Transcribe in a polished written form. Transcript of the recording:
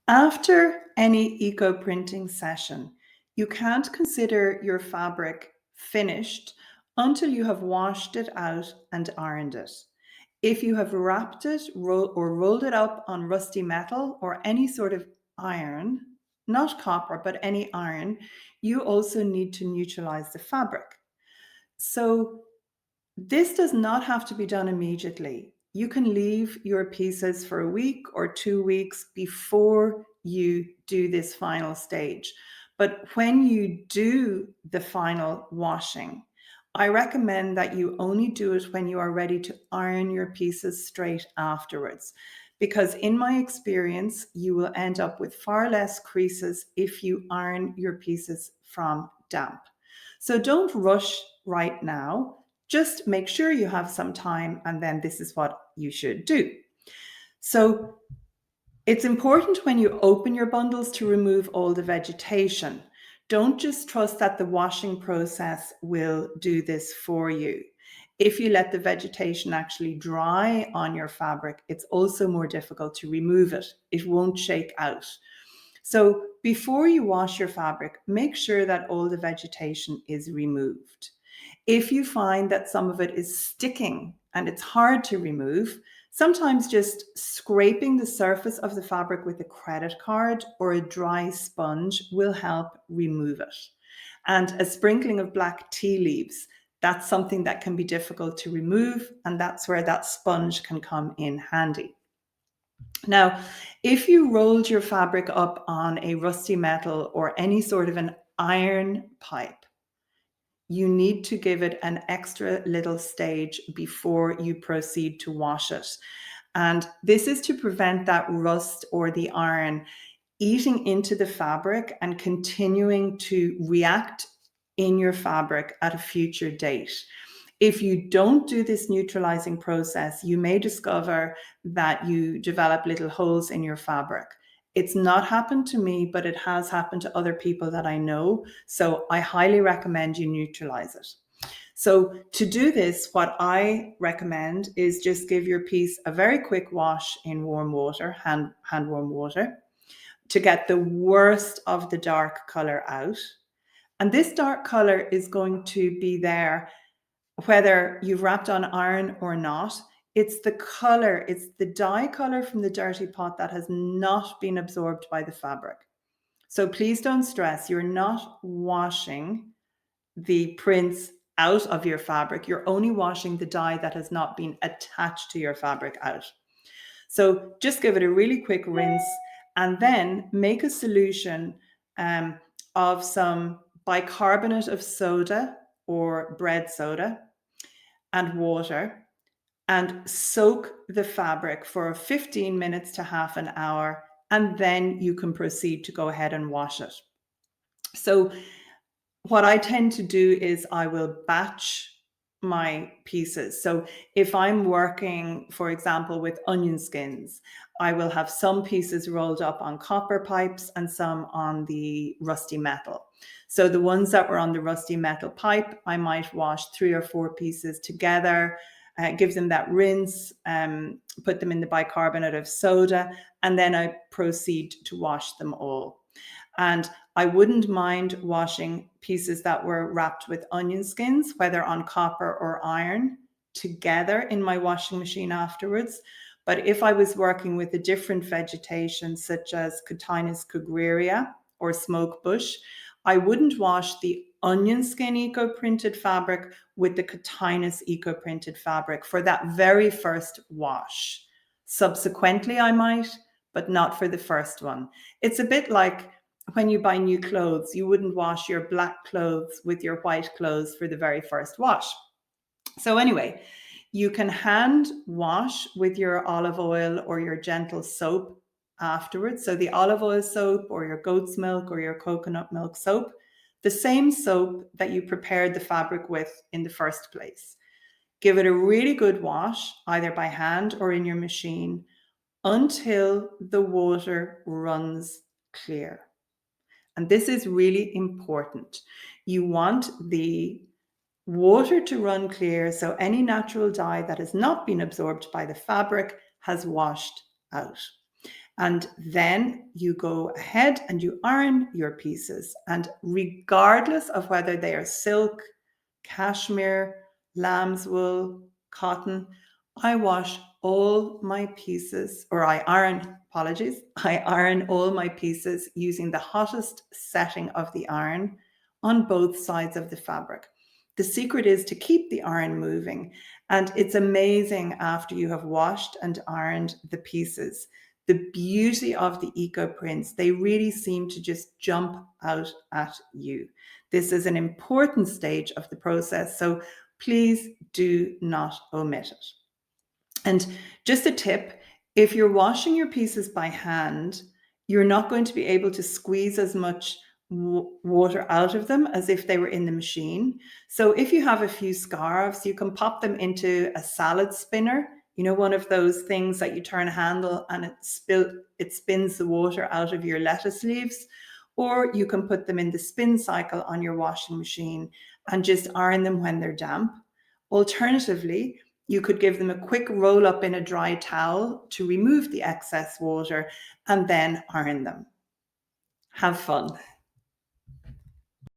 After any eco-printing session, you can't consider your fabric finished until you have washed it out and ironed it. If you have wrapped it or rolled it up on rusty metal or any sort of iron, not copper, but any iron, you also need to neutralize the fabric. So this does not have to be done immediately. You can leave your pieces for a week or 2 weeks before you do this final stage. But when you do the final washing, I recommend that you only do it when you are ready to iron your pieces straight afterwards. Because in my experience, you will end up with far less creases if you iron your pieces from damp. So don't rush right now. Just make sure you have some time, and then this is what you should do. So it's important when you open your bundles to remove all the vegetation. Don't just trust that the washing process will do this for you. If you let the vegetation actually dry on your fabric, it's also more difficult to remove it. It won't shake out. So before you wash your fabric, make sure that all the vegetation is removed. If you find that some of it is sticking and it's hard to remove, sometimes just scraping the surface of the fabric with a credit card or a dry sponge will help remove it. And a sprinkling of black tea leaves, that's something that can be difficult to remove, and that's where that sponge can come in handy. Now, if you rolled your fabric up on a rusty metal or any sort of an iron pipe, you need to give it an extra little stage before you proceed to wash it. And this is to prevent that rust or the iron eating into the fabric and continuing to react in your fabric at a future date. If you don't do this neutralizing process, you may discover that you develop little holes in your fabric. It's not happened to me, but it has happened to other people that I know. So I highly recommend you neutralize it. So to do this, what I recommend is just give your piece a very quick wash in warm water, hand warm water, to get the worst of the dark color out. And this dark color is going to be there whether you've wrapped on iron or not. It's the color, it's the dye color from the dirty pot that has not been absorbed by the fabric. So please don't stress, you're not washing the prints out of your fabric. You're only washing the dye that has not been attached to your fabric out. So just give it a really quick rinse and then make a solution of some bicarbonate of soda or bread soda and water, and soak the fabric for 15 minutes to half an hour, and then you can proceed to go ahead and wash it. So what I tend to do is I will batch my pieces. So if I'm working, for example, with onion skins, I will have some pieces rolled up on copper pipes and some on the rusty metal. So the ones that were on the rusty metal pipe, I might wash 3 or 4 pieces together, give them that rinse, put them in the bicarbonate of soda, and then I proceed to wash them all. And I wouldn't mind washing pieces that were wrapped with onion skins, whether on copper or iron, together in my washing machine afterwards. But if I was working with a different vegetation, such as Cotinus cogreria or smoke bush, I wouldn't wash the onion skin eco-printed fabric with the Cotinus eco-printed fabric for that very first wash. Subsequently, I might, but not for the first one. It's a bit like when you buy new clothes, you wouldn't wash your black clothes with your white clothes for the very first wash. So anyway, you can hand wash with your olive oil or your gentle soap afterwards. So the olive oil soap or your goat's milk or your coconut milk soap, the same soap that you prepared the fabric with in the first place. Give it a really good wash, either by hand or in your machine, until the water runs clear. And this is really important. You want the water to run clear, so any natural dye that has not been absorbed by the fabric has washed out. And then you go ahead and you iron your pieces. And regardless of whether they are silk, cashmere, lamb's wool, cotton, I wash all my pieces, or I iron, apologies, I iron all my pieces using the hottest setting of the iron on both sides of the fabric. The secret is to keep the iron moving, and it's amazing after you have washed and ironed the pieces. The beauty of the eco prints, they really seem to just jump out at you. This is an important stage of the process, so please do not omit it. And just a tip, if you're washing your pieces by hand, you're not going to be able to squeeze as much water out of them as if they were in the machine. So if you have a few scarves, you can pop them into a salad spinner, you know, one of those things that you turn a handle and it spins the water out of your lettuce leaves. Or you can put them in the spin cycle on your washing machine and just iron them when they're damp. Alternatively, you could give them a quick roll up in a dry towel to remove the excess water and then iron them. Have fun.